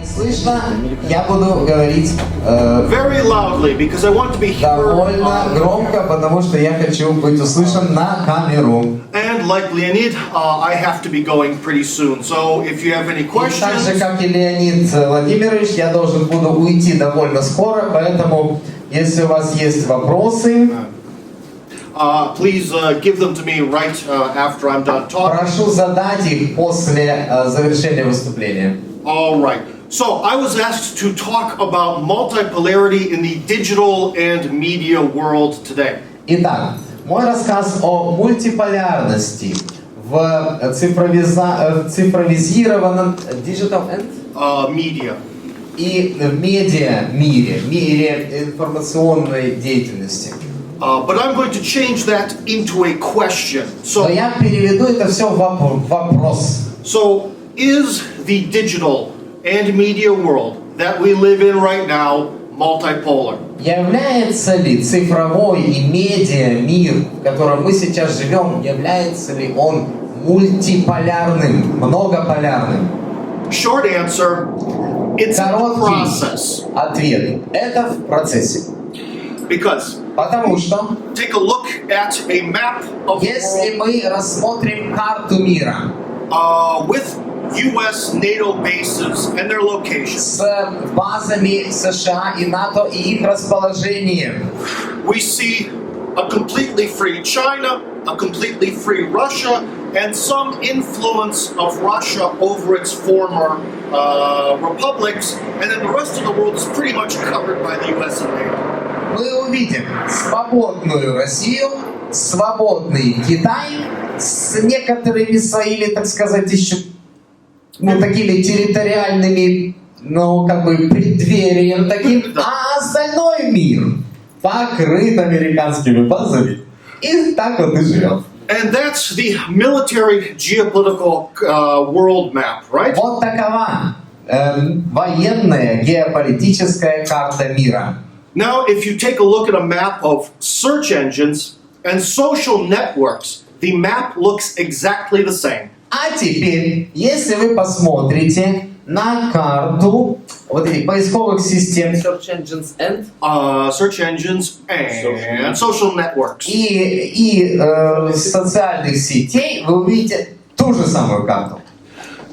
Слышно? Я буду говорить very loudly because I want to be heard. довольно громко, потому что я хочу быть услышан на камеру. And like Leonid, I have to be going pretty soon. So if you have any И так же, questions, как и Леонид Владимирович, я должен буду уйти довольно скоро, поэтому, если у вас есть вопросы, please give them to me right after I'm done talking. прошу задать их после завершения выступления. All right. So I was asked to talk about multipolarity in the digital and media world today. Итак, мой рассказ о мультиполярности в цифровизированном digital and Media. и в медиа мире информационной деятельности. But I'm going to change that into a question. Но я переведу это все в вопрос. So is the digital and media world that we live in right now multipolar? Является ли цифровой и медиа мир, в котором мы сейчас живем, является ли он мультиполярным, многополярным? Short answer, it's a process. Короткий ответ. Это в процессе. Because Потому что, take a look at a map of the если мы рассмотрим карту мира world, with U.S. NATO bases and their locations, с базами США и НАТО и их расположением, we see a completely free China, a completely free Russia, and some influence of Russia over its former republics, and then the rest of the world is pretty much covered by the U.S. and NATO. мы увидим свободную Россию, свободный Китай с некоторыми своими, так сказать, еще такими территориальными, преддверием таким, а остальной мир покрыт американскими базами. И так вот и живет. And that's the military geopolitical world map, right? Вот такова военная геополитическая карта мира. Now, if you take a look at a map of search engines and social networks, the map looks exactly the same. А теперь, если вы посмотрите на карту вот этих поисковых систем Search Engines and Social networks. и социальных сетей, вы увидите ту же самую карту.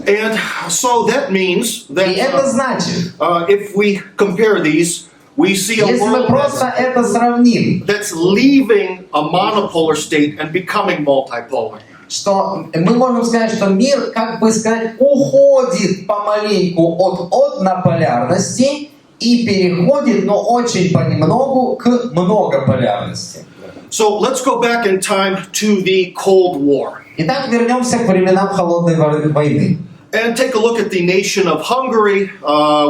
And so that means that И это значит, if we compare these, we see a если мы world просто это сравним, that's leaving a monopolar state and becoming multipolar. что мы можем сказать, что мир, как бы сказать, уходит помаленьку от однополярности и переходит, но очень понемногу, к многополярности. So let's go back in time to the Cold War. Итак, вернемся к временам холодной войны. And take a look at the nation of Hungary,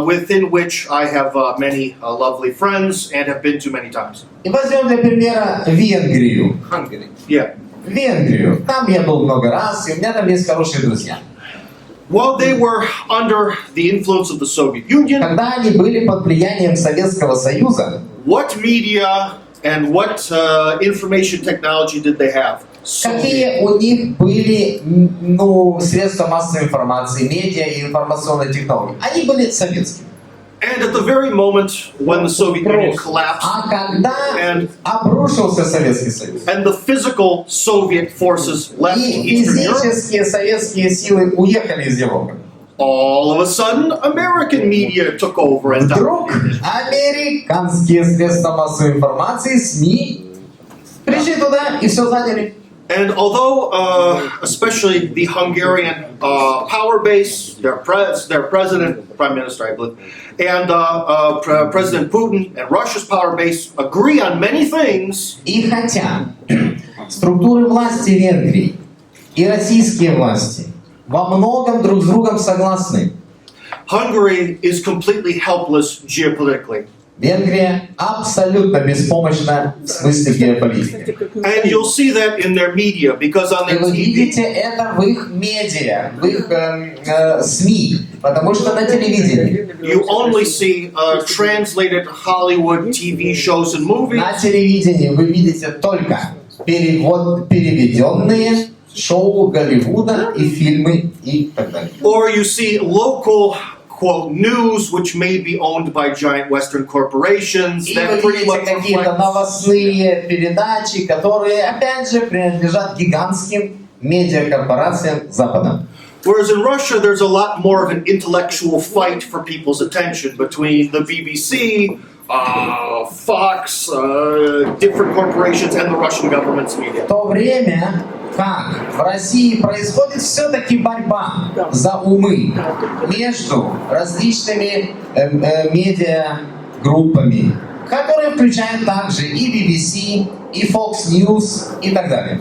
within which I have many lovely friends and have been to many times. И возьмем для примера Венгрию. Yeah. Венгрию. Там я был много раз, и у меня там есть хорошие друзья. While they were under the influence of the Soviet Union, Когда они были под влиянием Советского Союза, what media and what information technology did they have? какие у них были средства массовой информации, медиа и информационные технологии? Они были советскими. And at the very moment when the Soviet Union collapsed, А когда and обрушился Советский Союз, the physical Soviet forces left и Eastern Europe, физические советские силы уехали из Европы, all of a sudden American media took over and вдруг американские средства массовой информации, СМИ, пришли туда и все заняли. And although, especially the Hungarian power base, their president, prime minister, I believe, and President Putin and Russia's power base agree on many things. И хотя структуры власти Венгрии и российские власти во многом друг с другом согласны, Hungary is completely helpless geopolitically. Венгрия абсолютно беспомощна в смысле геополитики. And you'll see that in their media, because on И their вы TV, видите это в их медиа, в их СМИ, потому что на телевидении. you only see translated Hollywood TV shows and movies. На телевидении вы видите только переведенные шоу Голливуда и фильмы и так далее. Or you see local quote, news, which may be owned by giant Western corporations. И вы That pretty видите much какие-то reflects новостные передачи, которые, опять же, принадлежат гигантским медиакорпорациям Запада. Whereas in Russia, there's a lot more of an intellectual fight for people's attention between the BBC, Fox, different corporations, and the Russian government's media. В то время как в России происходит все-таки борьба за умы между различными медиагруппами, которые включают также и BBC, и Fox News и так далее.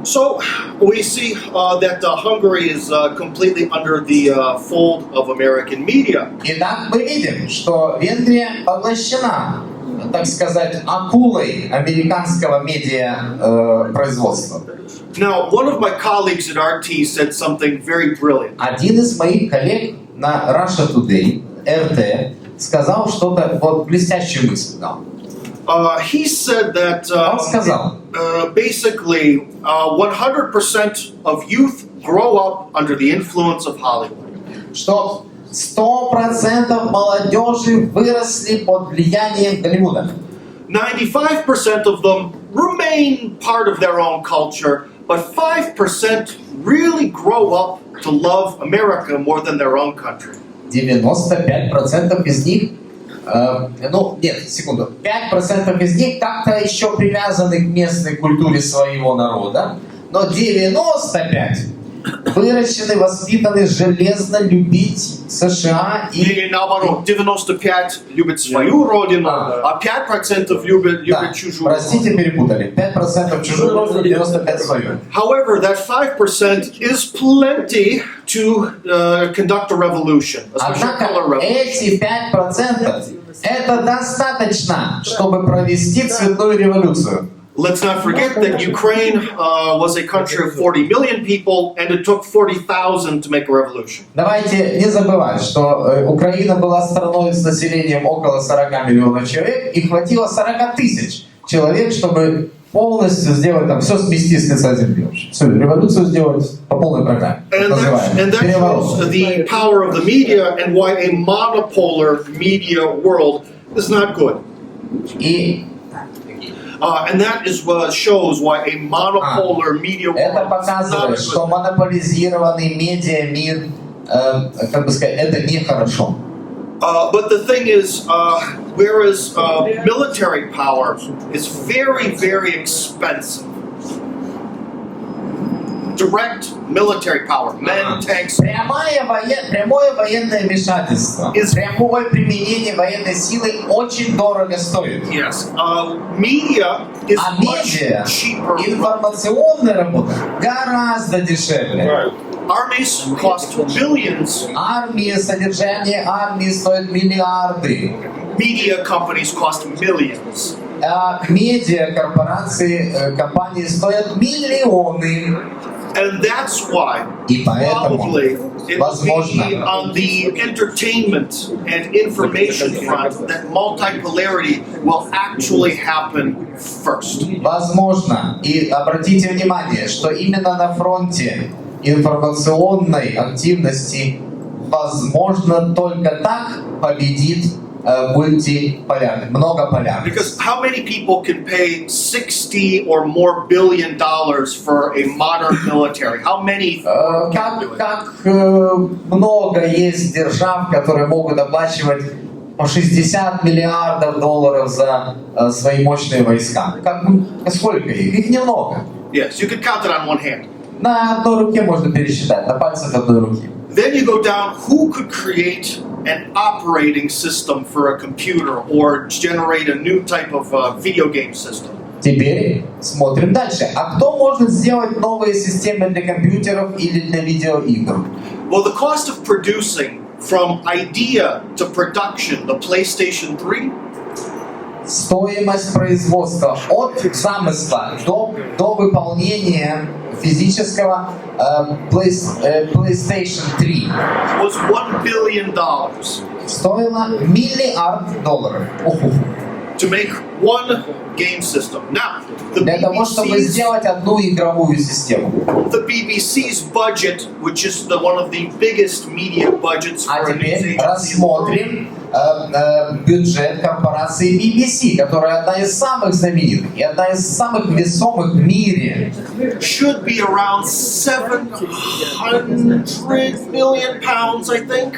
So we see that Hungary is completely under the fold of American media. Итак, мы видим, что Венгрия поглощена, так сказать, акулой американского медиапроизводства. Now, one of my colleagues at RT said something very brilliant. Один из моих коллег на Russia Today, RT, сказал что-то, вот блестящую мысль дал. He said that Он сказал, basically 100% of youth grow up under the influence of Hollywood. что 100% молодежи выросли под влиянием Голливуда. 95% of them remain part of their own culture, but 5% really grow up to love America more than their own country. 95% из них, нет, секунду, 5% из них как-то еще привязаны к местной культуре своего народа, но 95% выращены, воспитаны железно любить США и... Или наоборот, 95 любят свою родину, а 5% любят Да, чужую. простите, перепутали. 5% чужую родину, 95% свою. However, that 5% is plenty to conduct a revolution, especially a color Однако revolution. эти 5% это достаточно, чтобы провести цветную революцию. Let's not forget that Ukraine was a country of 40 million people, and it took 40,000 to make a revolution. Давайте не забывать, что Украина была страной с населением около 40 миллионов человек, и хватило 40 тысяч человек, чтобы полностью сделать там, все смести с лица земли. Всю революцию сделать по полной программе. And that shows the power of the media and why a monopolar media world is not good. И And that is what shows why a monopolar media это world is not показывает, что good. монополизированный медиамир, как бы сказать, это нехорошо. But the thing is, whereas military power is very, very expensive, direct military power, men, tanks, Прямое военное вмешательство, прямое применение военной силы очень дорого стоит. yes, media is А much медиа, cheaper. информационная работа гораздо дешевле. Armies cost billions. Армия, содержание армии стоит миллиарды. Media companies cost millions. А медиа, корпорации, компании стоят миллионы. And that's why И поэтому, probably it will be возможно, on the entertainment and information front that multipolarity will actually happen first. возможно, и обратите внимание, что именно на фронте информационной активности возможно только так победит мультиполярный, многополярный. Because how many people can pay $60 or more billion for a modern military? How many can do it? Как много есть держав, которые могут оплачивать по 60 миллиардов долларов за свои мощные войска. Сколько их? Их немного. Yes, you could count it on one hand. На одной руке можно пересчитать, на пальцах одной руки. Then you go down, who could create an operating system for a computer or generate a new type of video game system? Теперь смотрим дальше. А кто может сделать новые системы для компьютеров или для видеоигр? Well, the cost of producing from idea to production, the PlayStation 3, Стоимость производства от замысла до выполнения физического PlayStation 3 was $1 billion. стоила $1 миллиард. to make one game system. Now, Для того, чтобы сделать одну игровую систему. the BBC's budget, which is one of the biggest media budgets А for a news теперь agency in the world, рассмотрим бюджет корпорации BBC, которая одна из самых знаменитых и одна из самых весомых в мире. should be around 700 million pounds, I think.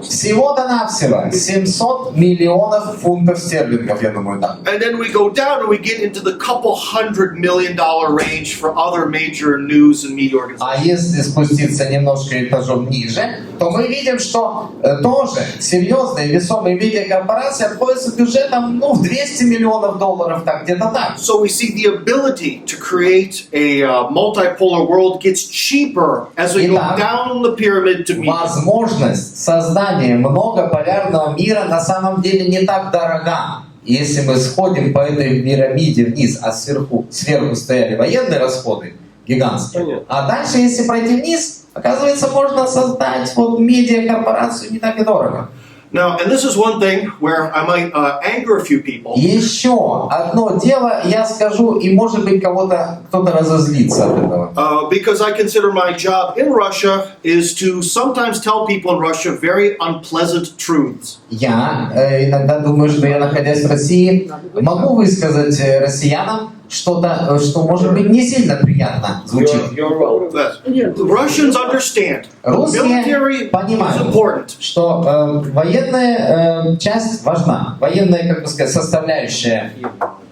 Всего-то навсего 700 миллионов фунтов стерлингов, я думаю, да. And then we go down and we get into the couple $100 million range for other major news and media organizations. А если спуститься немножко этажом ниже, то мы видим, что тоже серьезные весомые медиакорпорации обходятся бюджетом в 200 миллионов долларов, так где-то так. So we see the ability to create a multipolar world gets cheaper as we go Итак, down the pyramid to media. Возможность создания многополярного мира на самом деле не так дорога. Если мы сходим по этой пирамиде вниз, а сверху стояли военные расходы гигантские, Понятно. а дальше, если пройти вниз, оказывается, можно создать медиакорпорацию не так и дорого. Now, and this is one thing where I might anger a few people. Еще одно дело я скажу, и может быть кто-то разозлится от этого. Because I consider my job in Russia is to sometimes tell people in Russia very unpleasant truths. Я иногда думаю, что я, находясь в России, могу высказать россиянам что-то, что может быть не сильно приятно звучит. You're wrong. That Russians understand Русские military is понимают, important. что военная часть важна, военная, составляющая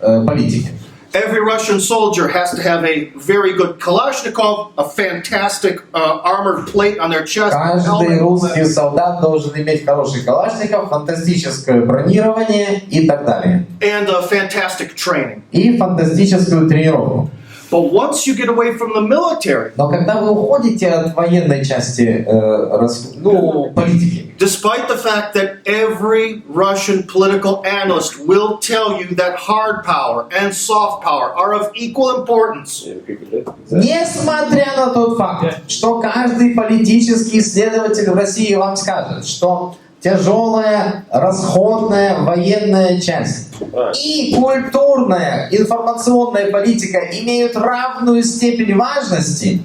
политики. Every Russian soldier has to have a very good Kalashnikov, a fantastic armored plate on their chest, Каждый helmet, русский солдат должен иметь хороший калашников, фантастическое бронирование и так далее. and fantastic training. И фантастическую тренировку. But once you get away from the military, Но когда вы уходите от военной части политики, despite the fact that every Russian political analyst will tell you that hard power and soft power are of equal importance, несмотря на тот факт, что каждый политический исследователь в России вам скажет, что тяжелая, расходная военная часть и культурная, информационная политика имеют равную степень важности,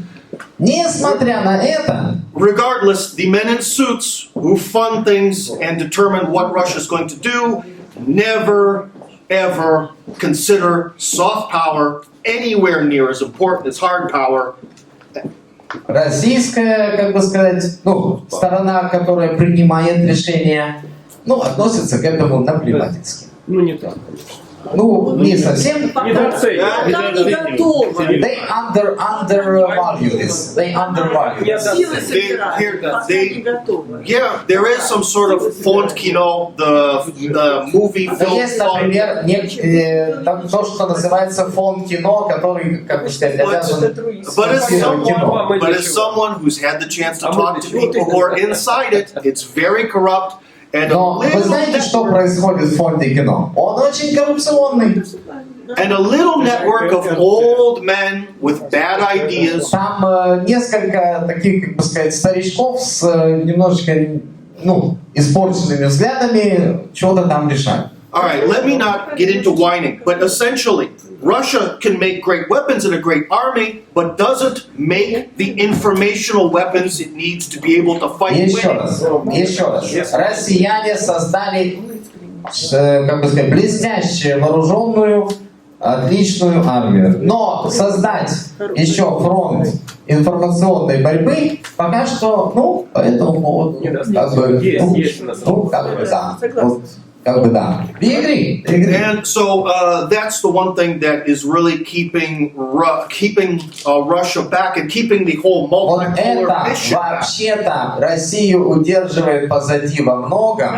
несмотря на это, regardless, the men in suits who fund things and determine what Russia is going to do never, ever consider soft power anywhere near as important as hard power. российская, сторона, которая принимает решения, относится к этому наплевательски. Ну, не так. Не совсем. Недооценивают. They undervalue this. They undervalue. Силы собирают, пока не готовы. Yeah, there is some sort of fond kino, the movie film Есть, font. например, то, что называется фонд кино, который, обязан But as спонсировать кино. someone who's had the chance to talk to people who are inside it, it's very corrupt. And a Но вы little знаете, что network, происходит в фонде кино? Он очень коррупционный. and a little network of old men with bad ideas. Там несколько таких, старичков с немножечко, испорченными взглядами чего-то там решают. All right, let me not get into whining, but essentially, Russia can make great weapons and a great army, but doesn't make the informational weapons it needs to be able to fight Еще winning. раз. Россияне создали, блестящую, вооруженную, отличную армию. Но создать еще фронт информационной борьбы пока что, по этому поводу, да. We agree. And so that's the one thing that is really keeping Russia back and keeping the whole Вот multipolar это mission back. вообще-то Россию удерживает позади во многом,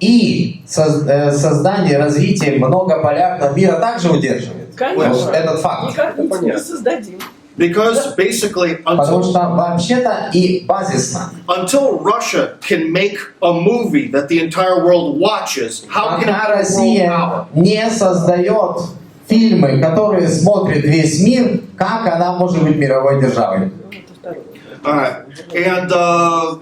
и создание, развитие многополярного мира также удерживает. Конечно. Вот этот факт. Никак не создадим. Because basically, Потому что вообще-то и базисно, until Russia can make a movie that the entire world watches, how can пока it be world Россия power? не создает фильмы, которые смотрит весь мир, как она может быть мировой державой? All right. And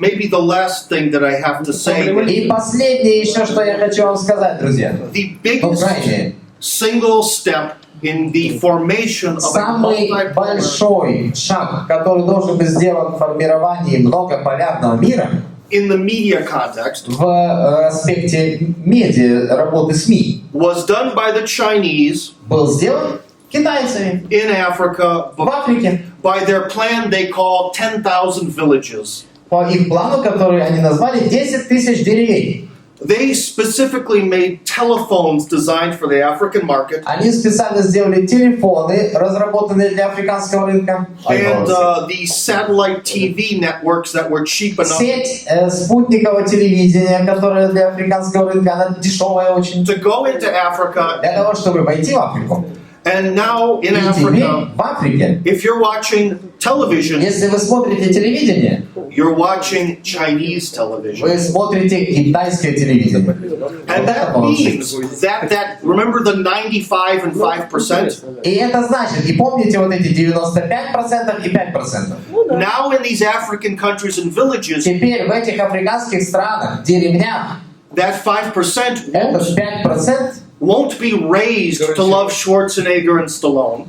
maybe the last thing that I have to say, И последнее еще, что я хочу вам сказать, друзья. the Ну, biggest крайне, single step in the formation of a самый multipolar большой шаг, который должен быть сделан в формировании многополярного мира in the media context в аспекте медиа, работы СМИ, was done by the Chinese был сделан китайцами in Africa в Африке by their plan they call 10,000 villages. по их плану, который они назвали 10 тысяч деревень. They specifically made telephones designed for the African market Они специально сделали телефоны, разработанные для африканского рынка. and the satellite TV networks that were cheap enough Сеть спутникового телевидения, которая для африканского рынка, она дешевая очень. to go into Africa. Для того, чтобы войти в Африку. And now in И теперь Africa, в Африке, if you're watching television, если вы смотрите телевидение, you're watching Chinese television. вы смотрите китайское телевидение. And Вот это that получается. means that remember the 95 and 5%? И это значит, и помните вот эти 95% и 5%. Now in these African countries and villages, Теперь в этих африканских странах, деревнях, that 5% этот 5%, won't be raised to love Schwarzenegger and Stallone.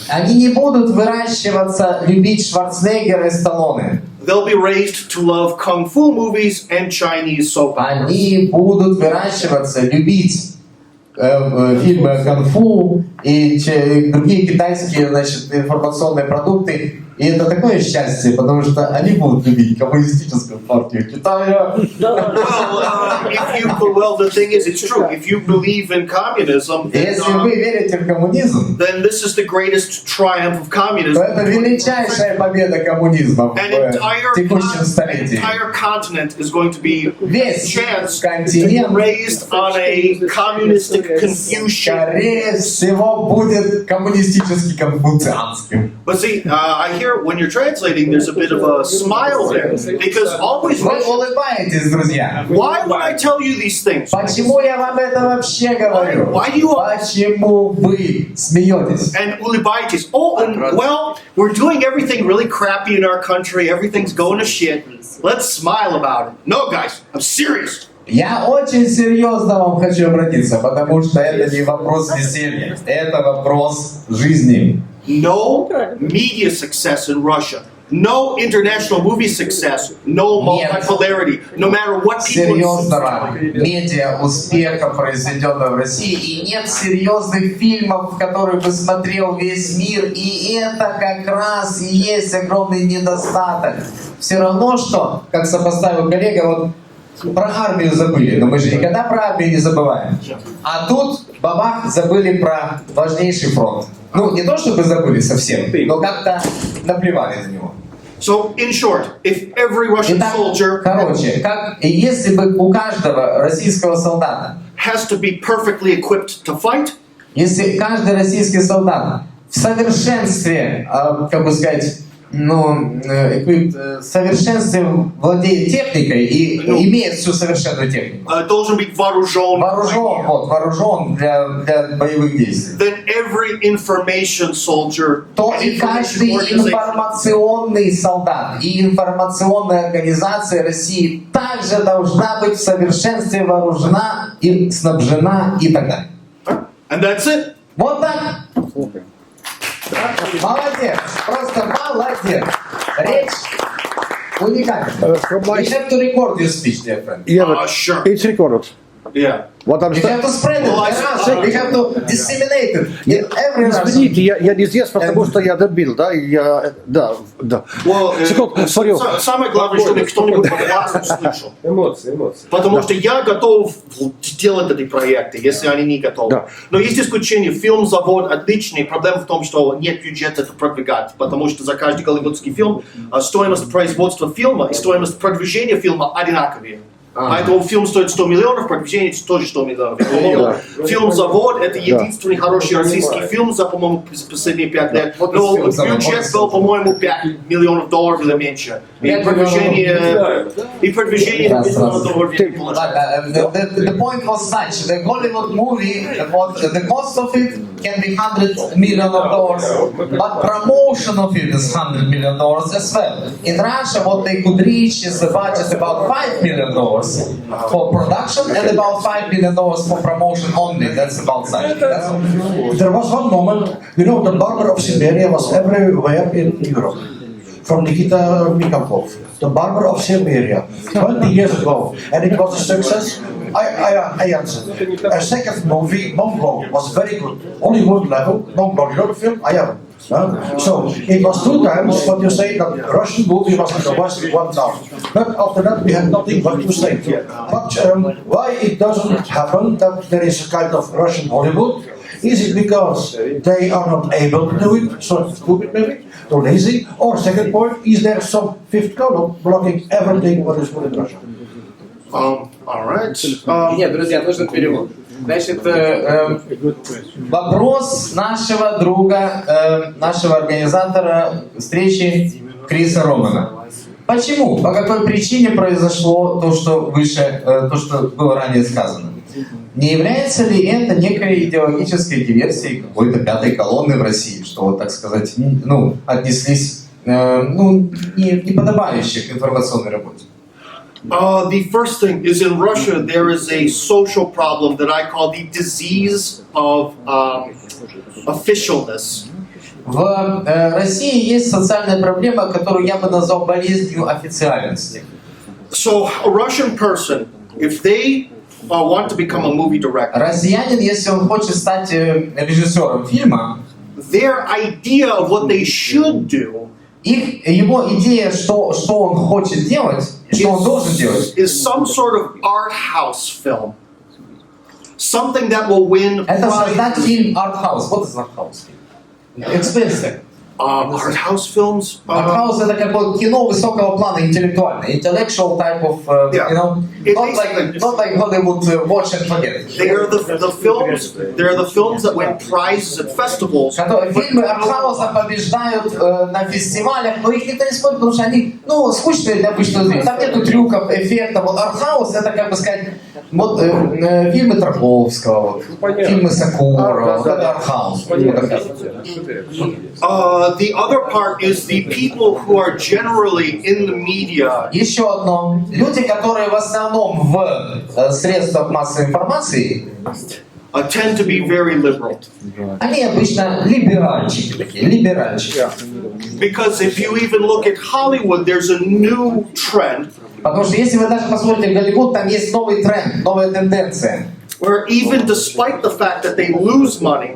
они не будут выращиваться, любить Шварценеггера и Сталлоне. They'll be raised to love kung fu movies and Chinese soap operas. Они будут выращиваться, любить фильмы о кунг-фу и другие китайские, значит, информационные продукты. И это такое счастье, потому что они будут любить коммунистическую партию Китая. Well, the thing is, it's true. If you believe in communism, then, Если вы верите в коммунизм, then this is the greatest triumph of communism. то это величайшая победа коммунизма An в текущем столетии. entire continent is going to be Весь chance континент, raised on a communistic Confucian. скорее всего, будет коммунистически-конфуцианским. But see, I hear when you're translating, there's a bit of a smile there because always. Вы улыбаетесь, друзья. Why would I tell you these things? Почему я вам это вообще говорю? Why do you? Почему вы смеетесь? And улыбайтесь. Oh, and well, we're doing everything really crappy in our country. Everything's going to shit. Let's smile about it. No, guys, I'm serious. Я очень серьезно вам хочу обратиться, потому что это не вопрос веселья, это вопрос жизни. No media success in Russia. No international movie success. No multipolarity. No matter what people. Серьезного медиа успеха, произведенного в России, и нет серьезных фильмов, которые бы смотрел весь мир, и это как раз и есть огромный недостаток. Все равно, что, как сопоставил коллега, вот про армию забыли, но мы же никогда про армию не забываем. А тут, бабах, забыли про важнейший фронт. Ну, не то чтобы забыли совсем, но как-то наплевали на него. So, in short, if every Russian Итак, soldier короче, если бы у каждого российского солдата, has to be perfectly equipped to fight, если каждый российский солдат в совершенстве, как бы сказать, в совершенстве владеет техникой и имеет всю совершенную технику. должен быть вооружен. Вооружен для боевых действий. Then every information soldier, То и каждый информационный солдат и информационная организация России также должна быть в совершенстве вооружена и снабжена и так далее. And that's it. Вот так. Молодец, просто молодец. Речь уникальная. We have to record your speech, dear friend. Yeah, Sure. it's recorded. Yeah. What I'm We have to spread it. We have to disseminate it in every Russian. Извините, я не здесь, потому что я добил, да, да. Well, Секунду, sorry. самое главное, чтобы кто-нибудь вас услышал. Эмоции. Потому что я готов делать эти проекты, если они не готовы. Да. Но есть исключение. Фильм-завод отличный. Проблема в том, что нет бюджета это продвигать. Потому что за каждый голливудский фильм стоимость производства фильма и стоимость продвижения фильма одинаковые. А это фильм стоит 100 миллионов, продвижение тоже 100 миллионов. По-моему, фильм «Завод» — это единственный хороший российский фильм за, по-моему, последние 5 лет. Но бюджет был, по-моему, 5 миллионов долларов или меньше. И продвижение $5 миллионов не получилось. The point was such, the Hollywood movie, the cost of it can be $100 million, but promotion of it is $100 million as well. In Russia, what they could reach is a budget about $5 million for production and about $5 million for promotion only. That's about such. There was one moment, you know, the Barber of Siberia was everywhere in Europe. From Nikita Mikhalkov, the Barber of Siberia, 20 years ago, and it was a success. I answered. A second movie, Mongol, was very good. Hollywood level, Mongol, you know the film? I haven't. So it was 2 times what you say that Russian movie was in the West 1 down. But after that we had nothing but to say. But why it doesn't happen that there is a kind of Russian Hollywood? Is it because they are not able to do it, so stupid maybe, too lazy? Or second point, is there some fifth column blocking everything what is good in Russia? All right. Нет, друзья, нужен перевод. Значит, вопрос нашего друга, нашего организатора встречи Криса Романа. Почему? По какой причине произошло то, что выше, то, что было ранее сказано? Не является ли это некой идеологической диверсией какой-то пятой колонны в России, что, вот, так сказать, ну, отнеслись неподобающе к информационной работе? The first thing is in Russia there is a social problem that I call the disease of officialness. В России есть социальная проблема, которую я бы назвал болезнью официальности. So a Russian person, if they want to become a movie director, Россиянин, если он хочет стать режиссером фильма, their idea of what they should do его идея, что он хочет делать, что он должен делать, is some sort of art house film. Something that will win это создать prizes. фильм артхаус. What is артхаус? Expensive. Art house films? Артхаус это как бы кино высокого плана, интеллектуальное, intellectual type of, Yeah. you know, It not is like Hollywood watch and forget. They are the films. They're the films that win prizes at festivals. Фильмы артхауса побеждают на фестивалях, но их никто не смотрит, потому что они, скучные для обычного зрителя. Там нету трюков, эффектов. Вот артхаус это, как бы сказать, вот фильмы Тарковского, фильмы Сакурова, вот это артхаус. The other part is the people who are generally in the media. Еще одно. Люди, которые в основном в средствах массовой информации, Tend to be very liberal. они обычно либеральчики такие, либеральчики. Because if you even look at Hollywood, there's a new trend Потому что если вы даже посмотрите Голливуд, там есть новый тренд, новая тенденция. where even despite the fact that they lose money,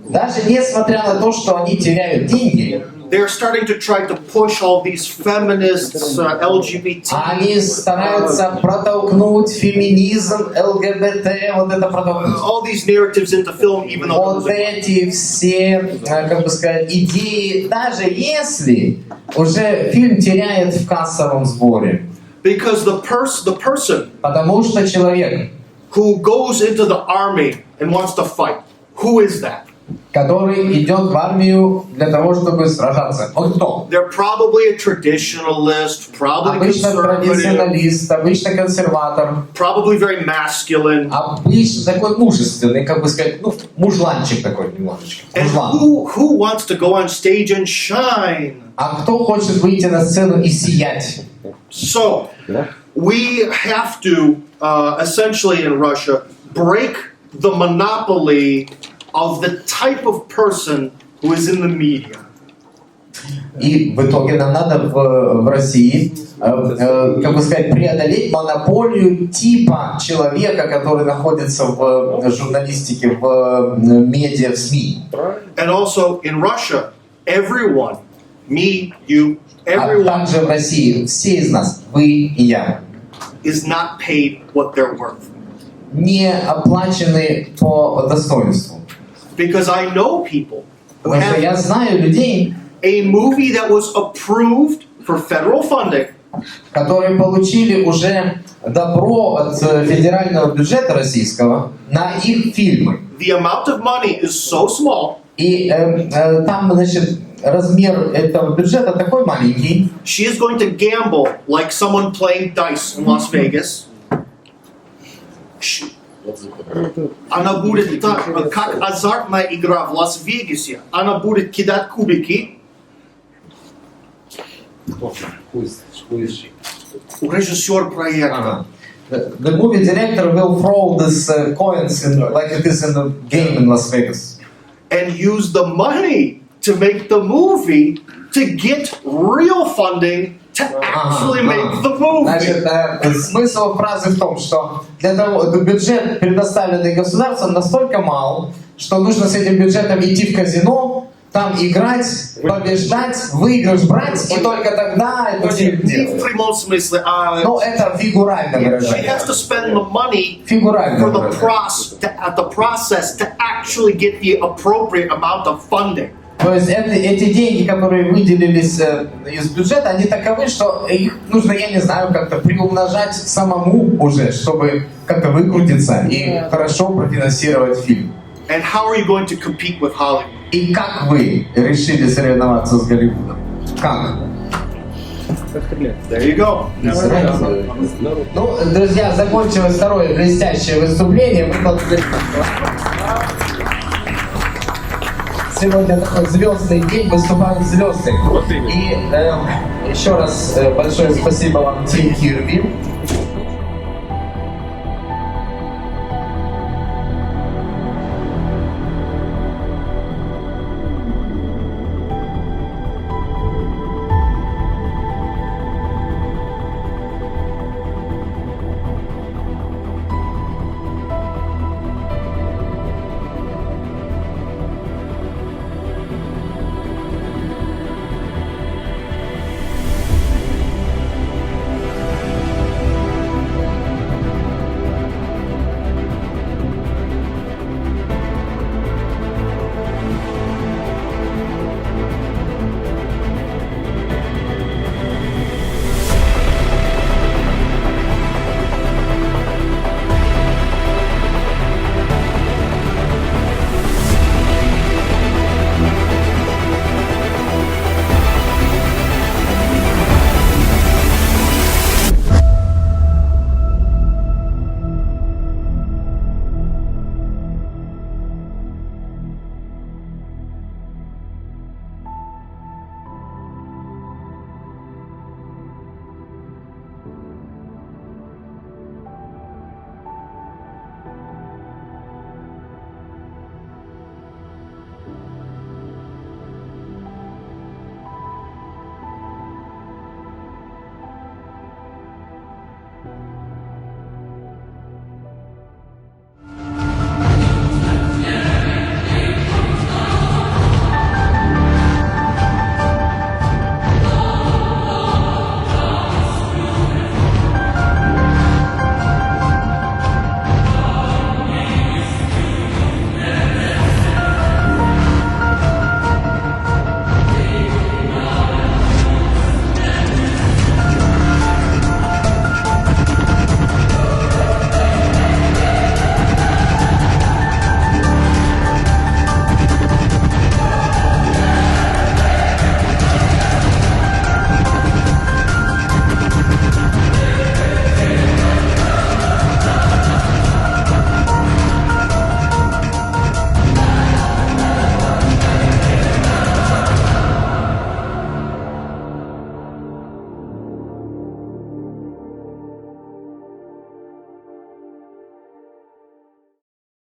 Даже несмотря на то, что они теряют деньги, they're starting to try to push all these feminists, LGBT. они стараются протолкнуть феминизм, ЛГБТ, вот это протолкнуть. All these narratives into film, even though Вот эти все, как бы сказать, идеи, даже если уже фильм теряет в кассовом сборе. because the person Потому что человек, who goes into the army and wants to fight, who is that? который идет в армию для того, чтобы сражаться, он кто? They're probably a traditionalist, probably Обычно conservative, традиционалист, обычно консерватор, probably very masculine. обычно такой мужественный, как бы сказать, мужланчик такой немножечко. And Мужлан. who wants to go on stage and shine? А кто хочет выйти на сцену и сиять? So we have to essentially in Russia break the monopoly of the type of person who is in the media. И в итоге нам надо в России, как бы сказать, преодолеть монополию типа человека, который находится в журналистике, в медиа, в СМИ. And also in Russia, everyone, me, you, А everyone также в России все из нас, вы и я, is not paid what they're worth. не оплачены по достоинству. Because I know people who Потому что have я знаю людей, a movie that was approved for federal funding. которые получили уже добро от федерального бюджета российского на их фильмы. The amount of money is so small, И там, значит, размер этого бюджета такой маленький, she is going to gamble like someone playing dice in Las Vegas. Она будет так, как азартная игра в Лас-Вегасе. Она будет кидать кубики. Режиссер проекта. ага. The movie director will throw these coins in, like it is in the game in Las Vegas. And use the money to make the movie to get real funding to actually make the movie. Значит, смысл фразы в том, что для того, бюджет, предоставленный государством, настолько мал, что нужно с этим бюджетом идти в казино, там играть, побеждать, выигрыш брать, и только тогда это фильм Не в делать. прямом смысле, Но это фигурально she выражение. has to spend the money Фигурально for the выражение. process to actually get the appropriate amount of funding. То есть эти деньги, которые выделились из бюджета, они таковы, что их нужно, я не знаю, как-то приумножать самому уже, чтобы как-то выкрутиться и хорошо профинансировать фильм. And how are you going to compete with Hollywood? И как вы решили соревноваться с Голливудом? Как? There you go. Ну, друзья, закончилось второе блестящее выступление. Мы должны... Сегодня такой звездный день, выступают звезды. И еще раз большое спасибо вам, Тим Кирби.